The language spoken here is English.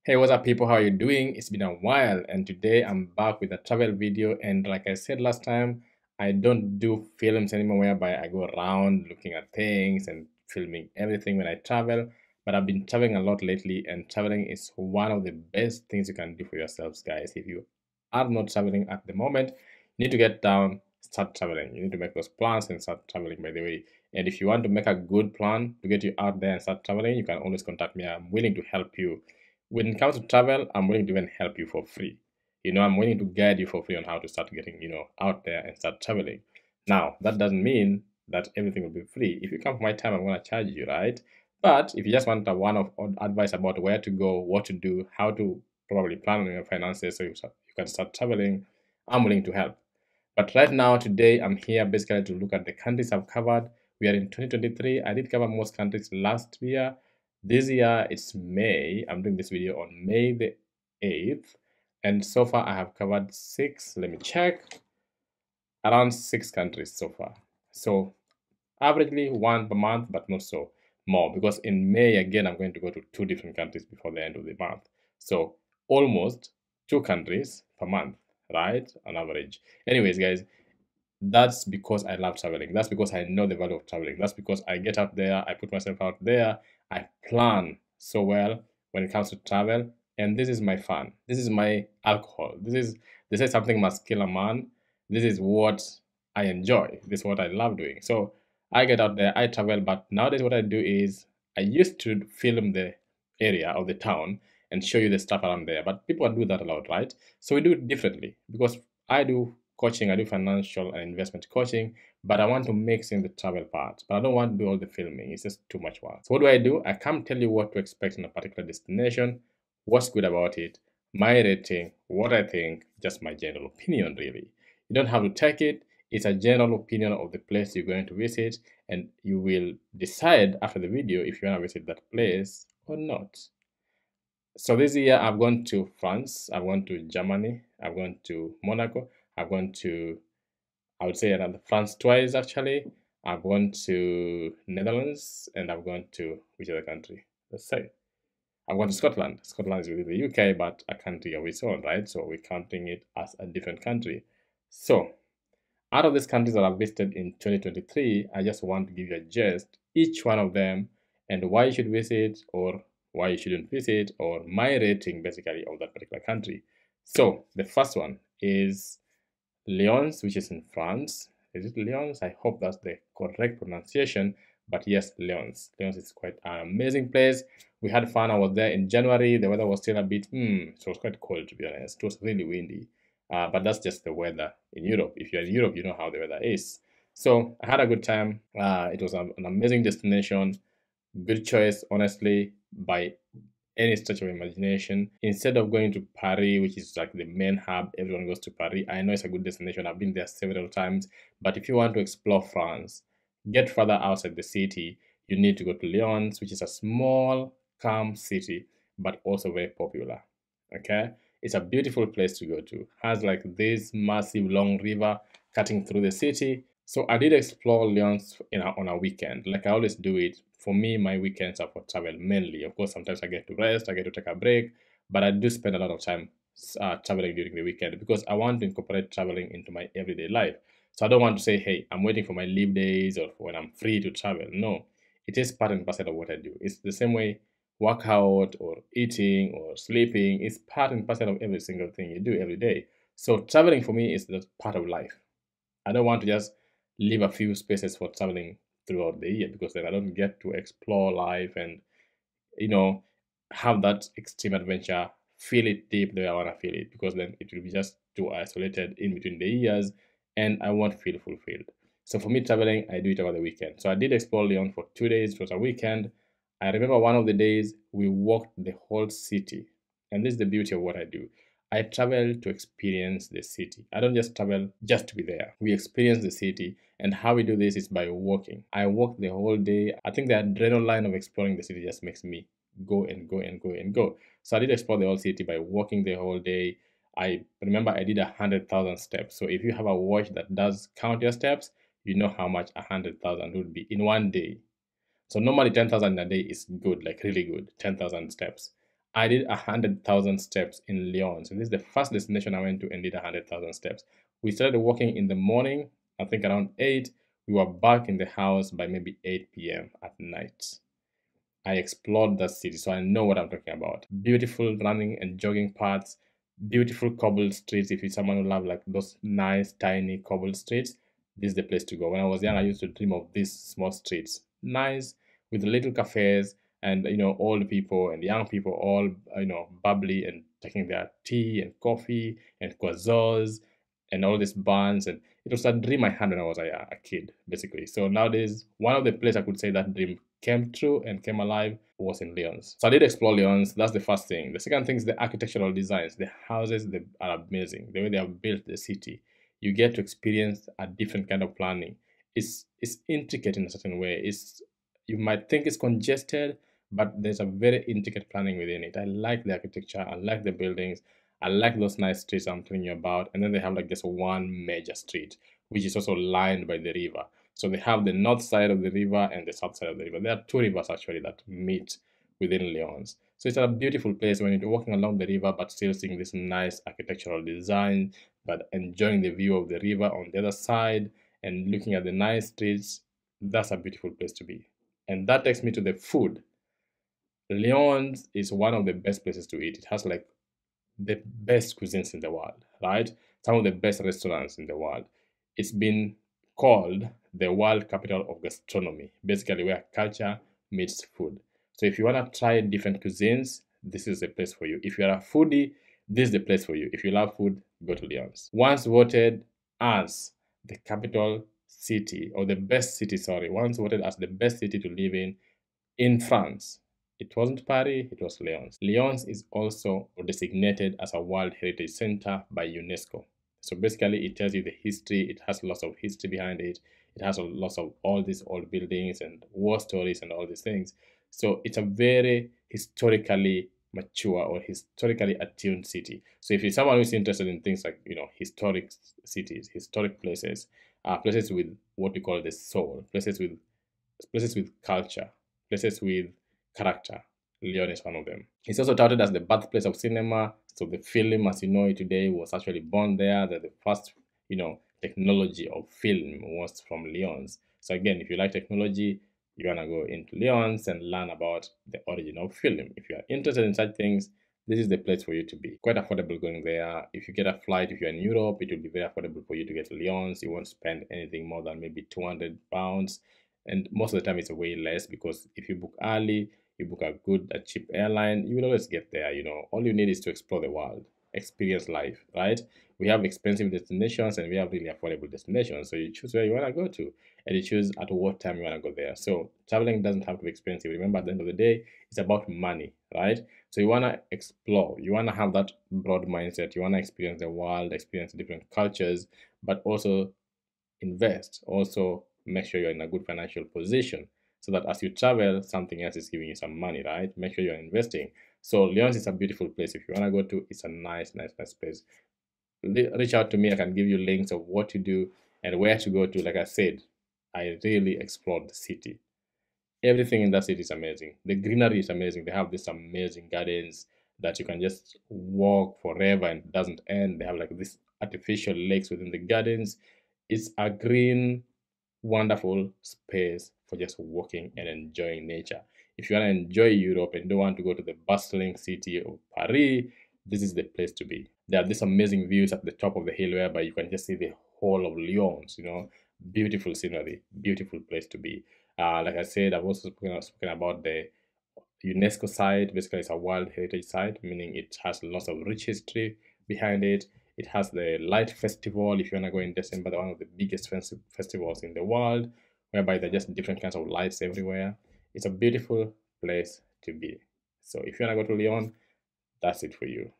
Hey, what's up, people? How are you doing? It's been a while, and today I'm back with a travel video. And like I said last time, I don't do films anymore whereby I go around looking at things and filming everything when I travel. But I've been traveling a lot lately, and traveling is one of the best things you can do for yourselves, guys. If you are not traveling at the moment, you need to get down, start traveling. You need to make those plans and start traveling, by the way. And if you want to make a good plan to get you out there and start traveling, you can always contact me. I'm willing to help you when it comes to travel. I'm willing to even help you for free. I'm willing to guide you for free on how to start getting, out there and start traveling. Now, that doesn't mean that everything will be free. If you come for my time, I'm going to charge you, right? But if you just want a one-off advice about where to go, what to do, how to probably plan on your finances so you can start traveling, I'm willing to help. But right now, today, I'm here basically to look at the countries I've covered. We are in 2023. I did cover most countries last year. This year, it's May. I'm doing this video on May the 8th. And so far, I have covered let me check, around 6 countries so far. So averagely one per month, but not so more, because in May, again, I'm going to go to 2 different countries before the end of the month. So almost 2 countries per month, right? On average. Anyways, guys, that's because I love traveling. That's because I know the value of traveling. That's because I get out there, I put myself out there, I plan so well when it comes to travel. And this is my fun. This is my alcohol. They say something must kill a man. This is what I enjoy. This is what I love doing. So I get out there, I travel, but nowadays what I do is I used to film the area of the town and show you the stuff around there. But people do that a lot, right? So we do it differently because I do coaching, I do financial and investment coaching, but I want to mix in the travel part. But I don't want to do all the filming. It's just too much work. So what do? I come tell you what to expect in a particular destination, what's good about it, my rating, what I think, just my general opinion, really. You don't have to take it. It's a general opinion of the place you're going to visit, and you will decide after the video if you want to visit that place or not. So this year I've gone to France, I've gone to Germany, I've gone to Monaco, I've gone to, I would say, around France twice actually. I've gone to Netherlands, and I've gone to which other country? Let's say I've gone to Scotland. Scotland is within the UK, but a country of its own, right? So we're counting it as a different country. So out of these countries that I've visited in 2023, I just want to give you a gist, each one of them, and why you should visit or why you shouldn't visit, or my rating basically of that particular country. So the first one is Lyons, which is in France. Is it Lyons? I hope that's the correct pronunciation. But yes, Lyons. Lyons is quite an amazing place. We had fun. I was there in January. The weather was still a bit, so it was quite cold, to be honest. It was really windy. But that's just the weather in Europe. If you're in Europe, you know how the weather is. So I had a good time. It was an amazing destination. Good choice, honestly, by any stretch of imagination. Instead of going to Paris, which is like the main hub, everyone goes to Paris. I know it's a good destination. I've been there several times. But if you want to explore France, get further outside the city, you need to go to Lyons, which is a small, calm city, but also very popular. Okay? It's a beautiful place to go to. Has like this massive long river cutting through the city. So I did explore Lyons on a weekend, like I always do it. For me, my weekends are for travel mainly. Of course, sometimes I get to rest, I get to take a break, but I do spend a lot of time traveling during the weekend because I want to incorporate traveling into my everyday life. So I don't want to say, hey, I'm waiting for my leave days or when I'm free to travel. No, it is part and parcel of what I do. It's the same way workout or eating or sleeping is part and parcel of every single thing you do every day. So traveling for me is just part of life. I don't want to just leave a few spaces for traveling throughout the year because then I don't get to explore life and you know have that extreme adventure, feel it deep the way I want to feel it, because then it will be just too isolated in between the years and I won't feel fulfilled. So for me, traveling, I do it over the weekend. So I did explore Lyon for 2 days. It was a weekend. I remember one of the days we walked the whole city, and this is the beauty of what I do. I travel to experience the city. I don't just travel just to be there. We experience the city, and how we do this is by walking. I walked the whole day. I think the adrenaline of exploring the city just makes me go and go and go and go. So I did explore the whole city by walking the whole day. I remember I did 100,000 steps. So if you have a watch that does count your steps, you know how much 100,000 would be in one day. So normally 10,000 a day is good, like really good, 10,000 steps. I did 100,000 steps in Lyon. So this is the first destination I went to and did 100,000 steps. We started walking in the morning, I think around 8. We were back in the house by maybe 8 p.m. at night. I explored that city, so I know what I'm talking about. Beautiful running and jogging paths, beautiful cobbled streets. If you're someone who love like those nice, tiny cobbled streets, this is the place to go. When I was young, I used to dream of these small streets, nice with little cafes and old people and young people all bubbly and taking their tea and coffee and croissants and all these buns, and it was a dream I had when I was a kid, basically. So nowadays, one of the places I could say that dream came true and came alive was in Lyons. So I did explore Lyons. That's the first thing. The second thing is the architectural designs. The houses, they are amazing. The way they have built the city, you get to experience a different kind of planning. It's intricate in a certain way. You might think it's congested, but there's a very intricate planning within it. I like the architecture. I like the buildings. I like those nice streets I'm telling you about. And then they have like just one major street, which is also lined by the river. So they have the north side of the river and the south side of the river. There are two rivers actually that meet within Lyons. So it's a beautiful place when you're walking along the river, but still seeing this nice architectural design, but enjoying the view of the river on the other side and looking at the nice streets. That's a beautiful place to be. And that takes me to the food. Lyons is one of the best places to eat. It has like the best cuisines in the world, right? Some of the best restaurants in the world. It's been called the world capital of gastronomy, basically where culture meets food. So if you want to try different cuisines, this is the place for you. If you're a foodie, this is the place for you. If you love food, go to Lyons. Once voted as the capital city, or the best city, sorry, once voted as the best city to live in France. It wasn't Paris, it was Lyons. Lyons is also designated as a World Heritage Center by UNESCO. So basically, it tells you the history. It has lots of history behind it. It has lots of all these old buildings and war stories and all these things. So it's a very historically mature or historically attuned city. So if you're someone who's interested in things like historic cities, historic places, places with what we call the soul, places with culture, places with character, Lyon is one of them. It's also touted as the birthplace of cinema. So the film, as you know it today, was actually born there. That the first, technology of film was from Lyons. So again, if you like technology, you wanna go into Lyons and learn about the origin of film. If you are interested in such things, this is the place for you to be. Quite affordable going there. If you get a flight, if you're in Europe, it will be very affordable for you to get to Lyons. You won't spend anything more than maybe £200. And most of the time it's way less, because if you book early, you book a cheap airline, you will always get there. All you need is to explore the world, experience life, right? We have expensive destinations and we have really affordable destinations. So you choose where you want to go to, and you choose at what time you want to go there. So traveling doesn't have to be expensive. Remember, at the end of the day, it's about money, right? So you want to explore, you want to have that broad mindset, you want to experience the world, experience different cultures, but also invest. Also, make sure you're in a good financial position, so that as you travel, something else is giving you some money, right? Make sure you're investing. So Lyons is a beautiful place. If you want to go to, it's a nice place. Reach out to me. I can give you links of what to do and where to go to. Like I said, I really explored the city. Everything in that city is amazing. The greenery is amazing. They have these amazing gardens that you can just walk forever and it doesn't end. They have like these artificial lakes within the gardens. It's a green, wonderful space for just walking and enjoying nature. If you want to enjoy Europe and don't want to go to the bustling city of Paris, this is the place to be. There are these amazing views at the top of the hill whereby you can just see the whole of Lyons, beautiful scenery, beautiful place to be. Like I said, I've also spoken about the UNESCO site. Basically, it's a World Heritage Site, meaning it has lots of rich history behind it. It has the Light Festival. If you want to go in December, one of the biggest festivals in the world, whereby there are just different kinds of lights everywhere. It's a beautiful place to be. So if you want to go to Lyon, that's it for you.